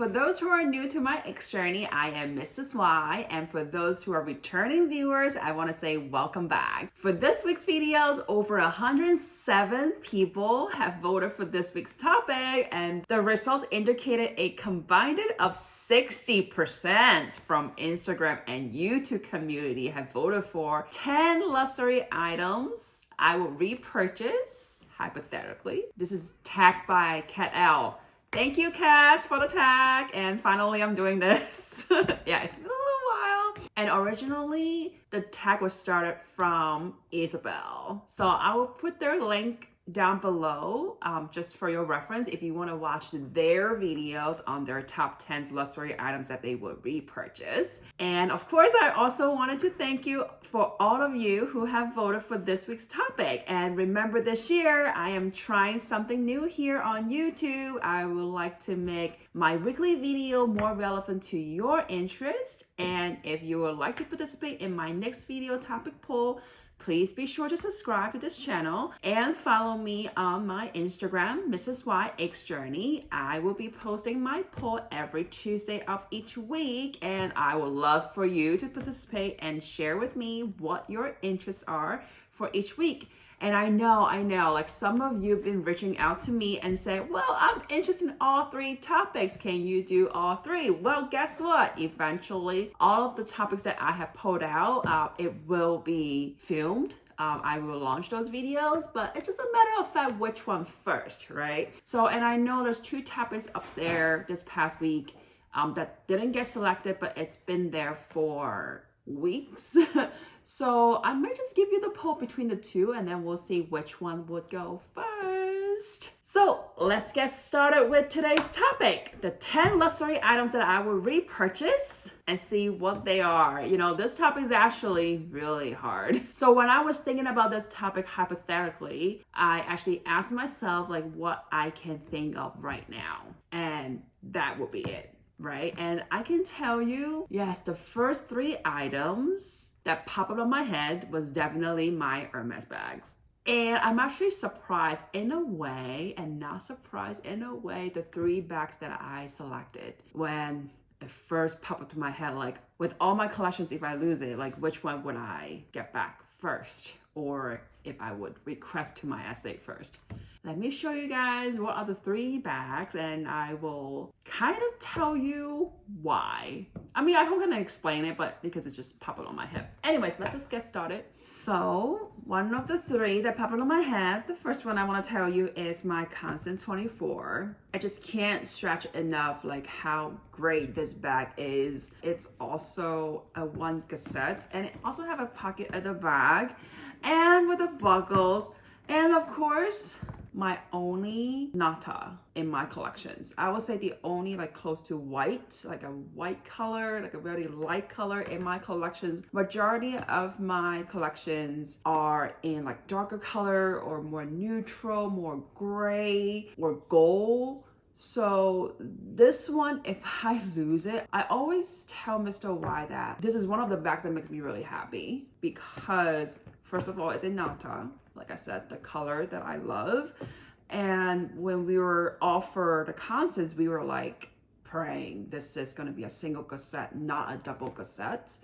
for those who are new to my journey, I am Mrs. Y, and for those who are returning viewers, I want to say welcome back. For this week's videos, over 107 people have voted for this week's topic, and the results indicated a combined of 60% from Instagram and YouTube community have voted for 10 luxury items I will repurchase, hypothetically. This is tagged by Cat L. Thank you, Kat, for the tag. And finally, I'm doing this. Yeah, it's been a little while. And originally, the tag was started from Isabel. So I will put their link down below just for your reference if you want to watch their videos on their top 10 luxury items that they would repurchase. And of course, I also wanted to thank you for all of you who have voted for this week's topic. And remember, this year I am trying something new here on YouTube. I would like to make my weekly video more relevant to your interest. And if you would like to participate in my next video topic poll, please be sure to subscribe to this channel and follow me on my Instagram, Mrs. Y X Journey. I will be posting my poll every Tuesday of each week, and I would love for you to participate and share with me what your interests are for each week. And I know, like some of you have been reaching out to me and say, well, I'm interested in all three topics. Can you do all three? Well, guess what? Eventually, all of the topics that I have pulled out, it will be filmed. I will launch those videos, but it's just a matter of fact which one first, right? So, and I know there's 2 topics up there this past week that didn't get selected, but it's been there for weeks. So I might just give you the poll between the 2 and then we'll see which one would go first. So let's get started with today's topic, the 10 luxury items that I will repurchase and see what they are. You know, this topic is actually really hard. So when I was thinking about this topic hypothetically, I actually asked myself like what I can think of right now, and that would be it. Right? And I can tell you, yes, the first 3 items that popped up on my head was definitely my Hermès bags. And I'm actually surprised in a way and not surprised in a way the 3 bags that I selected when it first popped up to my head, like with all my collections, if I lose it, like which one would I get back first? Or if I would request to my estate first. Let me show you guys what are the 3 bags and I will kind of tell you why. I mean, I hope I can explain it, but because it's just popping on my head. Anyways, let's just get started. So one of the 3 that popped on my head, the first one I want to tell you is my Constant 24. I just can't stretch enough like how great this bag is. It's also a 1 cassette and it also have a pocket at the back and with the buckles. And of course, my only Nata in my collections. I would say the only like close to white, like a white color, like a very light color in my collections. Majority of my collections are in like darker color or more neutral, more gray or gold. So this one, if I lose it, I always tell Mr. Y that this is one of the bags that makes me really happy because first of all, it's a Nata. Like I said, the color that I love. And when we were offered the Constance, we were like praying this is going to be a single cassette, not a double cassette.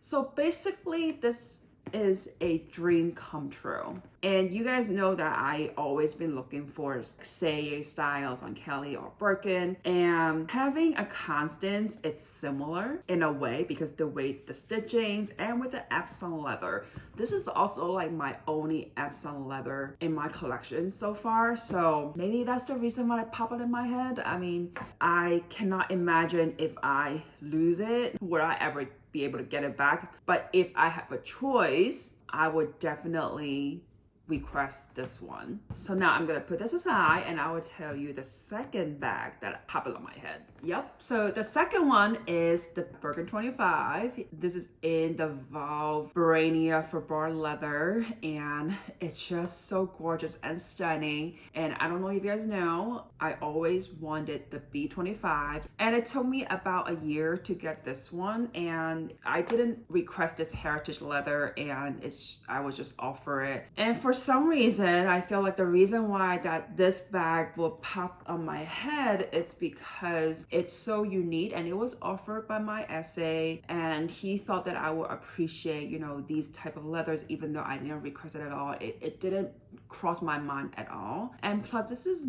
So basically, this is a dream come true. And you guys know that I always been looking for say styles on Kelly or Birkin, and having a Constance, it's similar in a way because the way the stitchings and with the Epsom leather. This is also like my only Epsom leather in my collection so far. So maybe that's the reason why it popped it in my head. I mean, I cannot imagine if I lose it, would I ever be able to get it back? But if I have a choice, I would definitely request this one. So now I'm gonna put this aside and I will tell you the second bag that popped on my head. Yep, so the second one is the Birkin 25. This is in the Valve Barania for bar leather and it's just so gorgeous and stunning. And I don't know if you guys know, I always wanted the B25 and it took me about a year to get this one, and I didn't request this heritage leather and I was just offered it. And for for some reason, I feel like the reason why that this bag will pop on my head, it's because it's so unique and it was offered by my SA, and he thought that I would appreciate, you know, these type of leathers, even though I didn't request it at all. It didn't cross my mind at all. And plus, this is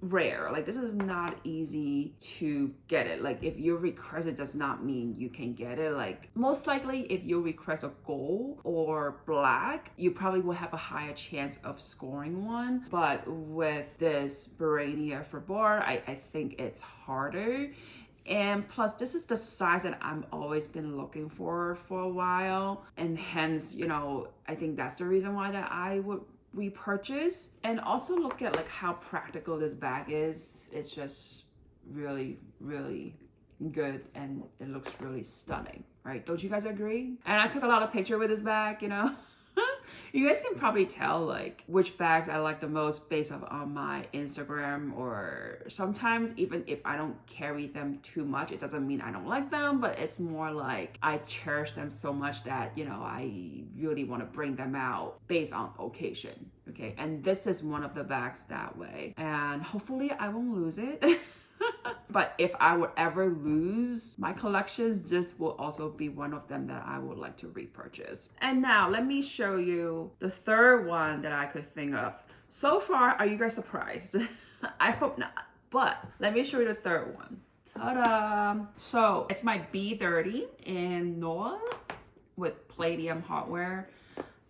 rare. Like, this is not easy to get it. Like, if you request it does not mean you can get it. Like, most likely if you request a gold or black, you probably will have a higher chance of scoring one. But with this Barania for bar, I think it's harder. And plus, this is the size that I've always been looking for a while, and hence, you know, I think that's the reason why that I would repurchase. And also look at like how practical this bag is. It's just really, really good, and it looks really stunning, right? Don't you guys agree? And I took a lot of pictures with this bag, you know. You guys can probably tell like which bags I like the most based on my Instagram, or sometimes even if I don't carry them too much, it doesn't mean I don't like them, but it's more like I cherish them so much that, you know, I really want to bring them out based on occasion. Okay, and this is one of the bags that way, and hopefully I won't lose it. But if I would ever lose my collections, this will also be one of them that I would like to repurchase. And now let me show you the third one that I could think of. So far, are you guys surprised? I hope not. But let me show you the third one. Ta-da! So it's my B30 in Noah with palladium hardware.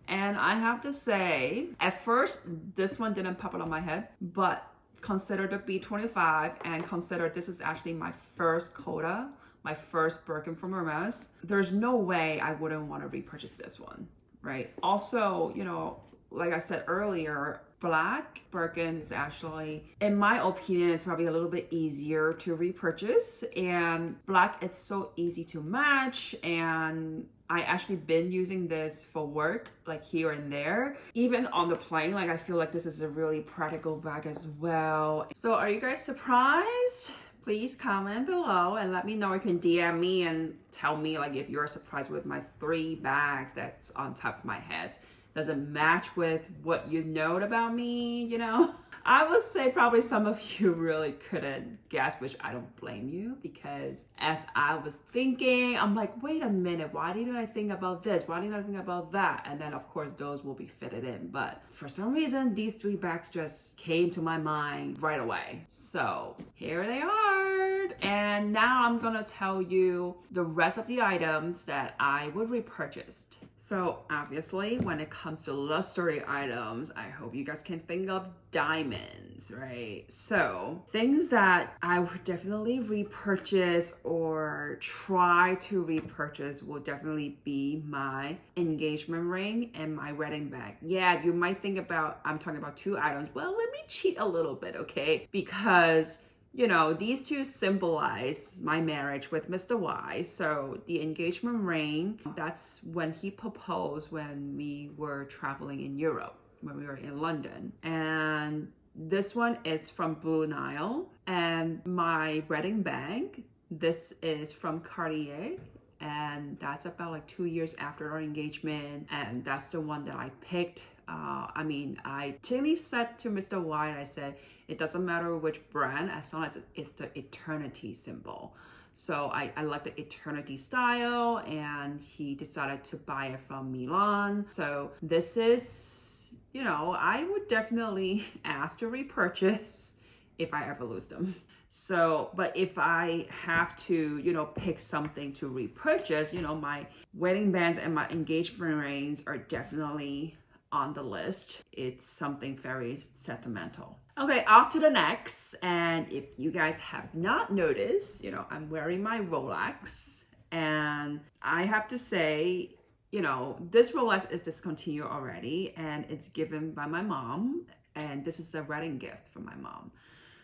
And I have to say, at first, this one didn't pop out on my head, but consider the B25 and consider this is actually my first QUOTA, my first Birkin from Hermès. There's no way I wouldn't want to repurchase this one, right? Also, you know, like I said earlier, black Birkin is actually, in my opinion, it's probably a little bit easier to repurchase, and black, it's so easy to match. And I actually been using this for work, like here and there. Even on the plane, like I feel like this is a really practical bag as well. So are you guys surprised? Please comment below and let me know. You can DM me and tell me like if you're surprised with my 3 bags that's on top of my head. Does it match with what you know about me, you know? I would say probably some of you really couldn't guess, which I don't blame you, because as I was thinking, I'm like, wait a minute, why didn't I think about this? Why didn't I think about that? And then of course those will be fitted in. But for some reason, these 3 bags just came to my mind right away. So here they are. And now I'm gonna tell you the rest of the items that I would repurchase. So obviously, when it comes to luxury items, I hope you guys can think of diamonds, right? So things that I would definitely repurchase or try to repurchase will definitely be my engagement ring and my wedding bag. Yeah, you might think about, I'm talking about 2 items. Well, let me cheat a little bit, okay? Because you know, these 2 symbolize my marriage with Mr. Y. So the engagement ring, that's when he proposed when we were traveling in Europe, when we were in London. And this one is from Blue Nile. And my wedding bag, this is from Cartier. And that's about like 2 years after our engagement. And that's the one that I picked. I technically said to Mr. Y, I said, it doesn't matter which brand, as long as it's the eternity symbol. So I like the eternity style, and he decided to buy it from Milan. So this is, you know, I would definitely ask to repurchase if I ever lose them. So, but if I have to, you know, pick something to repurchase, you know, my wedding bands and my engagement rings are definitely on the list. It's something very sentimental. Okay, off to the next. And if you guys have not noticed, you know, I'm wearing my Rolex, and I have to say, you know, this Rolex is discontinued already, and it's given by my mom, and this is a wedding gift from my mom.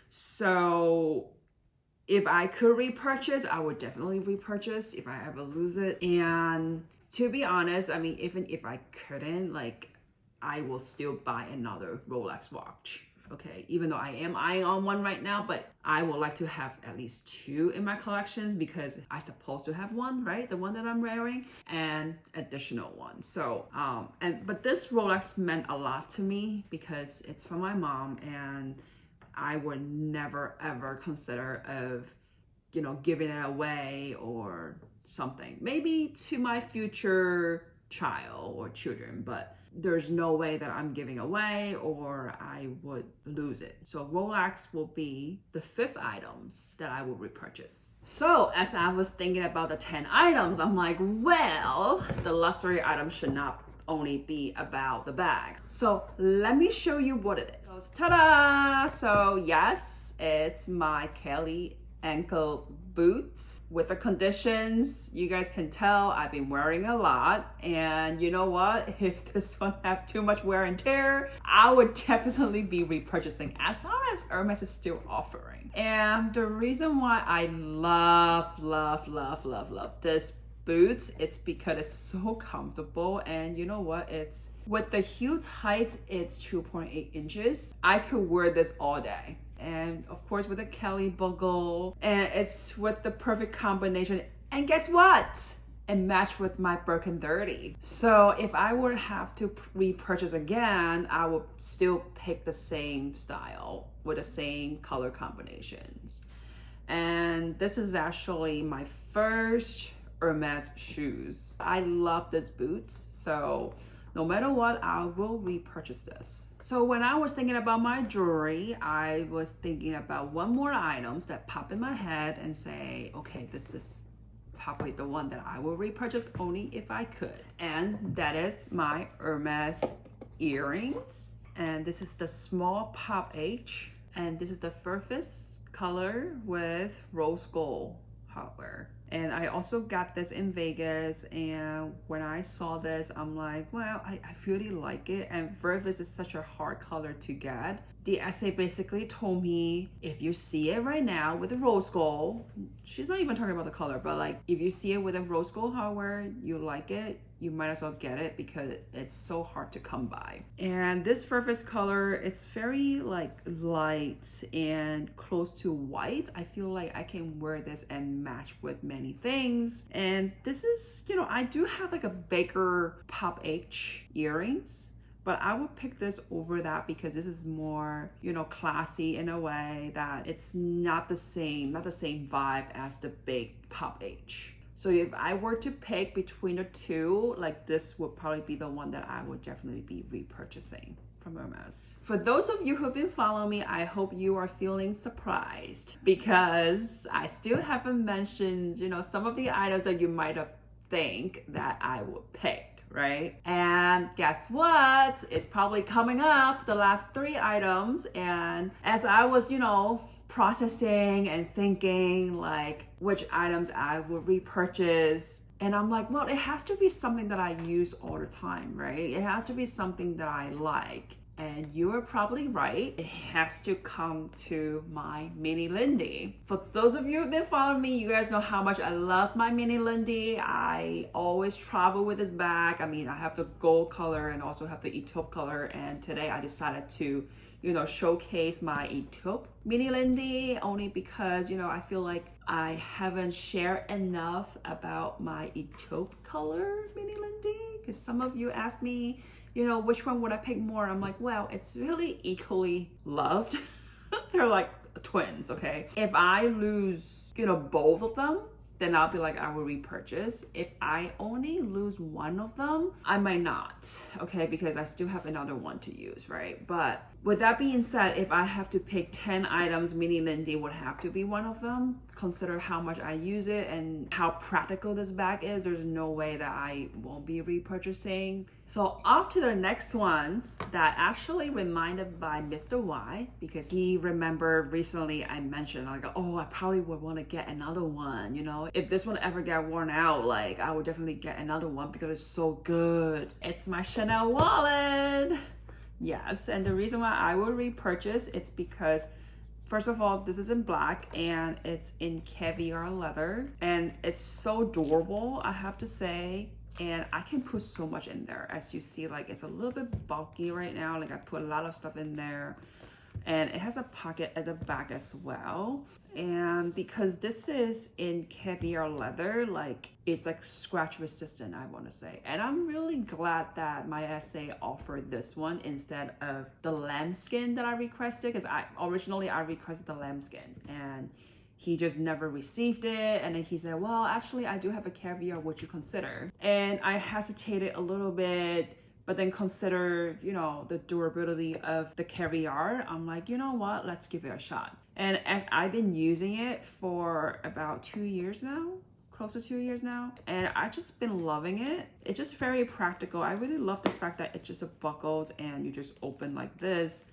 So if I could repurchase, I would definitely repurchase if I ever lose it. And to be honest, I mean, even if I couldn't, like, I will still buy another Rolex watch. okay? Even though I am eyeing on one right now, but I would like to have at least 2 in my collections because I supposed to have one, right? The one that I'm wearing, and additional one. So, but this Rolex meant a lot to me because it's from my mom, and I would never ever consider of, you know, giving it away or something. Maybe to my future child or children, but there's no way that I'm giving away or I would lose it. So Rolex will be the 5th items that I will repurchase. So as I was thinking about the 10 items, I'm like, well, the luxury items should not only be about the bag. So let me show you what it is. So, ta-da! So yes, it's my Kelly ankle boots. With the conditions, you guys can tell I've been wearing a lot, and you know what, if this one have too much wear and tear, I would definitely be repurchasing as long as Hermes is still offering. And the reason why I love this boots, it's because it's so comfortable, and you know what, it's with the heel height, it's 2.8 inches. I could wear this all day. And of course with the Kelly buckle, and it's with the perfect combination. And guess what? It matched with my Birkin 30. So if I were to have to repurchase again, I would still pick the same style with the same color combinations. And this is actually my first Hermes shoes. I love this boots, so no matter what, I will repurchase this. So when I was thinking about my jewelry, I was thinking about one more items that pop in my head and say, okay, this is probably the one that I will repurchase only if I could. And that is my Hermes earrings. And this is the small pop H. And this is the furthest color with rose gold hardware. And I also got this in Vegas, and when I saw this, I'm like, well, I really like it. And Vervis is such a hard color to get. The essay basically told me, if you see it right now with the rose gold, she's not even talking about the color, but like, if you see it with a rose gold hardware, you like it, you might as well get it because it's so hard to come by. And this Vervis color, it's very like light and close to white. I feel like I can wear this and match with many things. And this is, you know, I do have like a Baker Pop H earrings, but I would pick this over that because this is more, you know, classy in a way that it's not the same vibe as the big Pop H. So if I were to pick between the two, like this would probably be the one that I would definitely be repurchasing from Hermes. For those of you who've been following me, I hope you are feeling surprised because I still haven't mentioned, you know, some of the items that you might have think that I would pick, right? And guess what? It's probably coming up, the last 3 items. And as I was, you know, processing and thinking like which items I would repurchase, and I'm like, well, it has to be something that I use all the time, right? It has to be something that I like. And you are probably right. It has to come to my mini Lindy. For those of you who've been following me, you guys know how much I love my mini Lindy. I always travel with this bag. I mean, I have the gold color and also have the taupe color. And today I decided to, you know, showcase my taupe mini Lindy only because, you know, I feel like I haven't shared enough about my taupe color mini Lindy. Because some of you asked me, you know, which one would I pick more? I'm like, well, it's really equally loved. They're like twins, okay? If I lose, you know, both of them, then I'll be like, I will repurchase. If I only lose one of them, I might not, okay? Because I still have another one to use, right? But with that being said, if I have to pick 10 items, mini Lindy would have to be one of them. Consider how much I use it and how practical this bag is. There's no way that I won't be repurchasing. So off to the next one that actually reminded by Mr. Y, because he remembered recently I mentioned, like, oh, I probably would want to get another one, you know? If this one ever get worn out, like, I would definitely get another one because it's so good. It's my Chanel wallet. Yes, and the reason why I will repurchase, it's because first of all, this is in black and it's in caviar leather and it's so durable, I have to say. And I can put so much in there. As you see, like, it's a little bit bulky right now. Like, I put a lot of stuff in there. and it has a pocket at the back as well. And because this is in caviar leather, like it's like scratch resistant, I want to say. And I'm really glad that my SA offered this one instead of the lambskin that I requested, because originally I requested the lambskin and he just never received it. And then he said, well, actually I do have a caviar, would you consider? And I hesitated a little bit, but then consider, you know, the durability of the caviar. I'm like, you know what, let's give it a shot. And as I've been using it for about 2 years now, close to 2 years now, and I've just been loving it. It's just very practical. I really love the fact that it just buckles and you just open like this.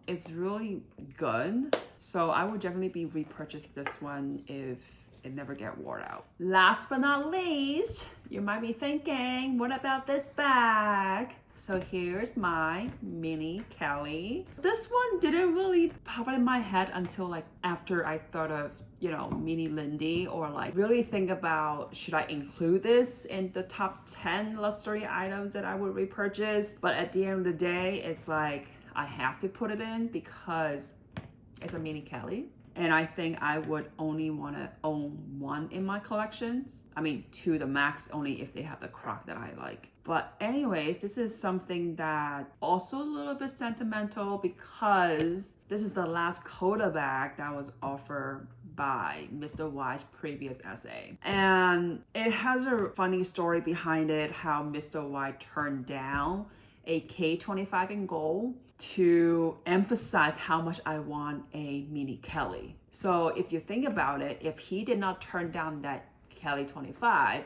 It's really good. So I would definitely be repurchase this one if it never get worn out. Last but not least, you might be thinking, what about this bag? So here's my mini Kelly. This one didn't really pop in my head until like after I thought of, you know, mini Lindy, or like really think about, should I include this in the top 10 luxury items that I would repurchase? But at the end of the day, it's like, I have to put it in because it's a mini Kelly. And I think I would only want to own one in my collections. I mean, 2 the max, only if they have the croc that I like. But anyways, this is something that also a little bit sentimental because this is the last QUOTA bag that was offered by Mr. Y's previous SA. And it has a funny story behind it, how Mr. Y turned down a K25 in gold to emphasize how much I want a mini Kelly. So if you think about it, if he did not turn down that Kelly 25,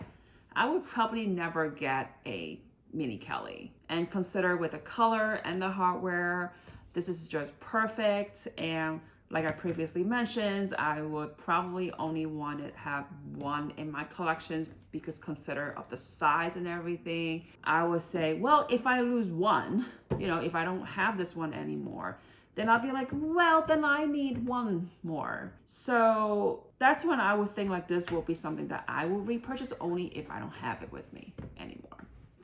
I would probably never get a mini Kelly. And consider with the color and the hardware, this is just perfect. And like I previously mentioned, I would probably only want to have one in my collections because consider of the size and everything. I would say, well, if I lose one, you know, if I don't have this one anymore, then I'll be like, well, then I need one more. So that's when I would think like this will be something that I will repurchase only if I don't have it with me anymore.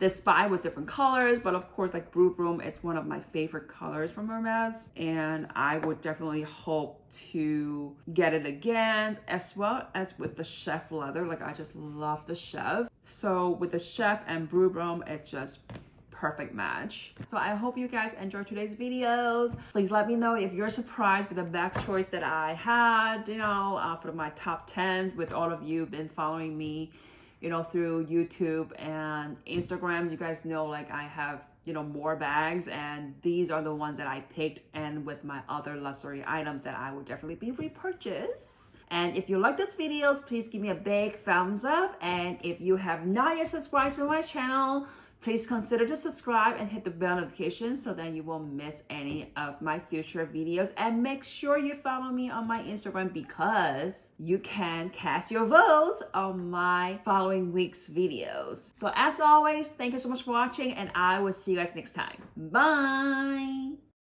This spy with different colors, but of course, like Blue Broom, it's one of my favorite colors from Hermès, and I would definitely hope to get it again, as well as with the chef leather. Like I just love the chef. So with the chef and Blue Broom, it's just perfect match. So I hope you guys enjoyed today's videos. Please let me know if you're surprised with the bag choice that I had, you know, for my top 10s, with all of you been following me, you know, through YouTube and Instagrams. You guys know, like I have, you know, more bags, and these are the ones that I picked, and with my other luxury items that I would definitely be repurchase. And if you like this video, please give me a big thumbs up. And if you have not yet subscribed to my channel, please consider to subscribe and hit the bell notification so that you won't miss any of my future videos. And make sure you follow me on my Instagram because you can cast your votes on my following week's videos. So as always, thank you so much for watching, and I will see you guys next time. Bye!